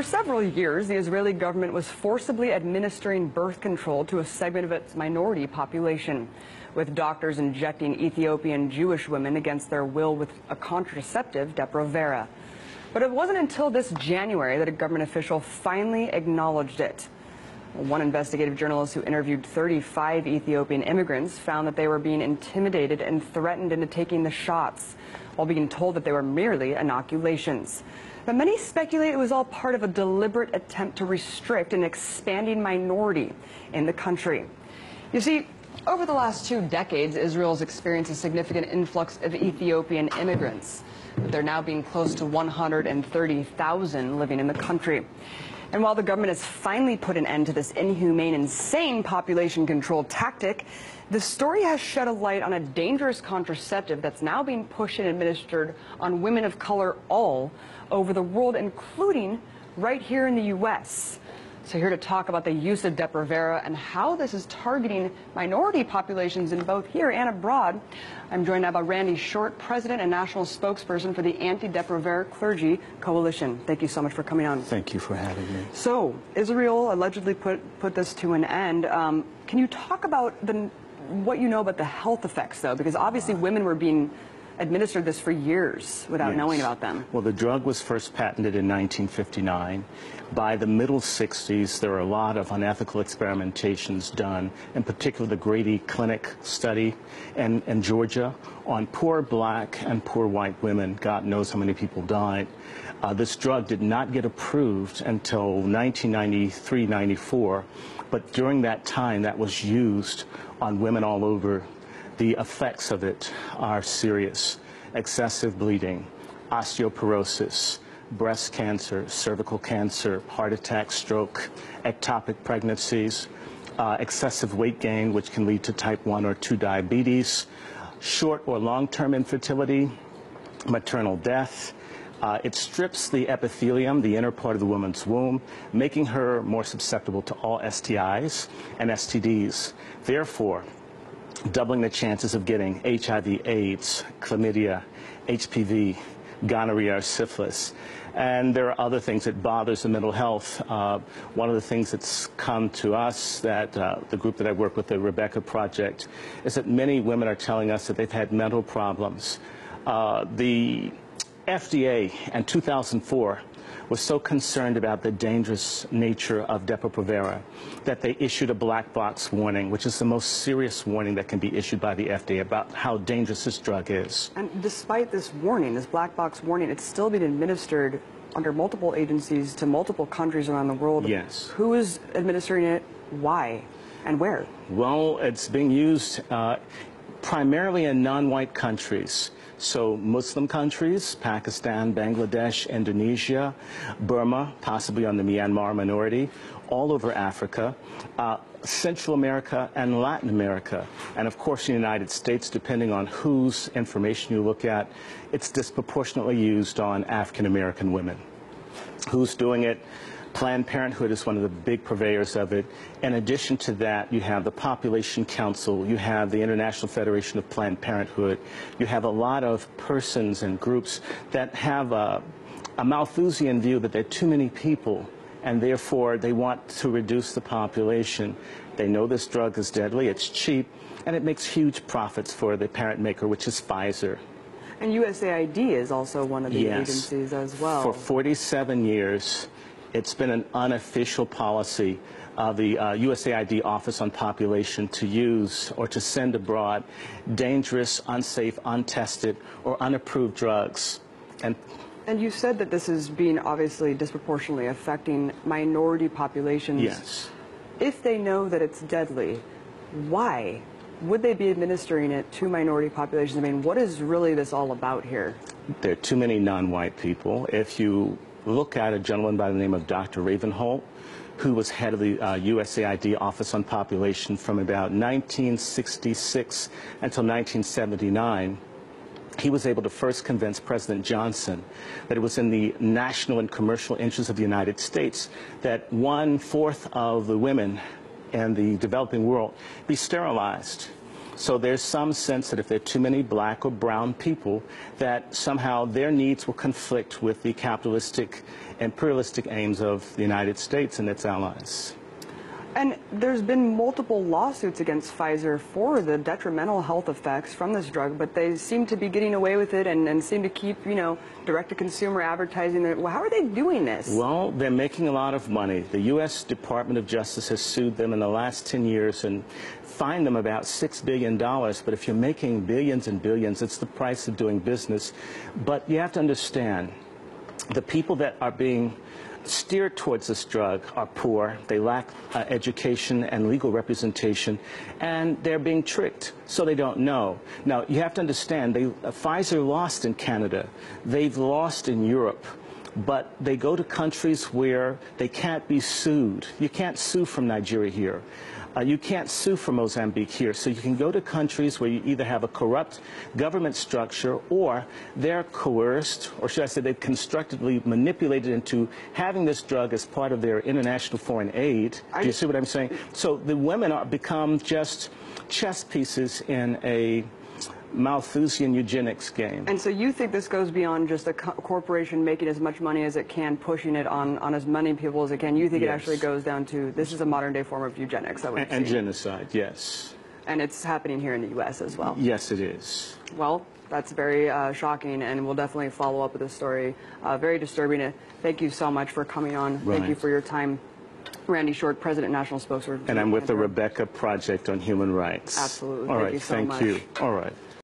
For several years, the Israeli government was forcibly administering birth control to a segment of its minority population, with doctors injecting Ethiopian Jewish women against their will with a contraceptive, Depo-Provera. But it wasn't until this January that a government official finally acknowledged it. One investigative journalist who interviewed 35 Ethiopian immigrants found that they were being intimidated and threatened into taking the shots, while being told that they were merely inoculations. But many speculate it was all part of a deliberate attempt to restrict an expanding minority in the country. You see, over the last 2 decades, Israel's experienced a significant influx of Ethiopian immigrants. They're now being close to 130,000 living in the country. And while the government has finally put an end to this inhumane, insane population control tactic, the story has shed a light on a dangerous contraceptive that's now being pushed and administered on women of color all over the world, including right here in the U.S. So here to talk about the use of Depo-Provera and how this is targeting minority populations in both here and abroad, I'm joined now by Randy Short, President and National Spokesperson for the Anti-Depo-Provera Clergy Coalition. Thank you so much for coming on. Thank you for having me. So Israel allegedly put this to an end. Can you talk about what you know about the health effects, though? Because obviously women were being administered this for years without knowing about them. Well, the drug was first patented in 1959. By the middle 60s, there were a lot of unethical experimentations done, in particular the Grady Clinic study in Georgia on poor black and poor white women. God knows how many people died. This drug did not get approved until 1993-94, but during that time that was used on women all over. The effects of it are serious: excessive bleeding, osteoporosis, breast cancer, cervical cancer, heart attack, stroke, ectopic pregnancies, excessive weight gain, which can lead to type 1 or 2 diabetes, short or long-term infertility, maternal death. It strips the epithelium, the inner part of the woman's womb, making her more susceptible to all STIs and STDs. Therefore, doubling the chances of getting HIV/AIDS, chlamydia, HPV, gonorrhea, or syphilis. And there are other things that bothers the mental health. One of the things that's come to us, that the group that I work with, the Rebecca Project, is that many women are telling us that they've had mental problems. The FDA in 2004 was so concerned about the dangerous nature of Depo-Provera that they issued a black box warning, which is the most serious warning that can be issued by the FDA about how dangerous this drug is. And despite this warning, this black box warning, it's still being administered under multiple agencies to multiple countries around the world. Yes. Who is administering it? Why? And where? Well, it's being used primarily in non-white countries. So Muslim countries, Pakistan, Bangladesh, Indonesia, Burma, possibly on the Myanmar minority, all over Africa, Central America and Latin America, and of course the United States, depending on whose information you look at, it's disproportionately used on African American women. Who's doing it? Planned Parenthood is one of the big purveyors of it. In addition to that, you have the Population Council, you have the International Federation of Planned Parenthood, you have a lot of persons and groups that have a Malthusian view that there are too many people, and therefore they want to reduce the population. They know this drug is deadly, it's cheap, and it makes huge profits for the parent maker, which is Pfizer. And USAID is also one of the agencies as well. For 47 years, it's been an unofficial policy of the USAID Office on Population to use or to send abroad dangerous, unsafe, untested, or unapproved drugs. And you said that this is being obviously disproportionately affecting minority populations. Yes. If they know that it's deadly, why would they be administering it to minority populations? I mean, what is really this all about here? There are too many non-white people. If you look at a gentleman by the name of Dr. Ravenholt, who was head of the USAID Office on Population from about 1966 until 1979, he was able to first convince President Johnson that it was in the national and commercial interests of the United States that 1/4 of the women in the developing world be sterilized. So there's some sense that if there are too many black or brown people, that somehow their needs will conflict with the capitalistic, imperialistic aims of the United States and its allies. And there's been multiple lawsuits against Pfizer for the detrimental health effects from this drug, but they seem to be getting away with it and seem to keep, you know, direct-to-consumer advertising. Well, how are they doing this? Well, they're making a lot of money. The U.S. Department of Justice has sued them in the last 10 years and fined them about $6 billion. But if you're making billions and billions, it's the price of doing business. But you have to understand, the people that are being steered towards this drug are poor, they lack education and legal representation, and they're being tricked, so they don't know. Now, you have to understand, Pfizer lost in Canada, they've lost in Europe, but they go to countries where they can't be sued. You can't sue from Nigeria here. You can't sue from Mozambique here. So you can go to countries where you either have a corrupt government structure or they're coerced, or should I say they've constructively manipulated into having this drug as part of their international foreign aid. Do you see what I'm saying? So the women become just chess pieces in a Malthusian eugenics game. And so you think this goes beyond just a corporation making as much money as it can, pushing it on as many people as it can. You think Yes. it actually goes down to, this is a modern day form of eugenics, I would And say. genocide, yes. And it's happening here in the U.S. as well. Yes, it is. Well, that's very shocking, and we'll definitely follow up with this story. Very disturbing. Thank you so much for coming on. Right. Thank you for your time. Randy Short, President, National Spokesperson. And I'm with the Rebecca Project on Human Rights. Absolutely. All Thank right, you so thank much. you. All right.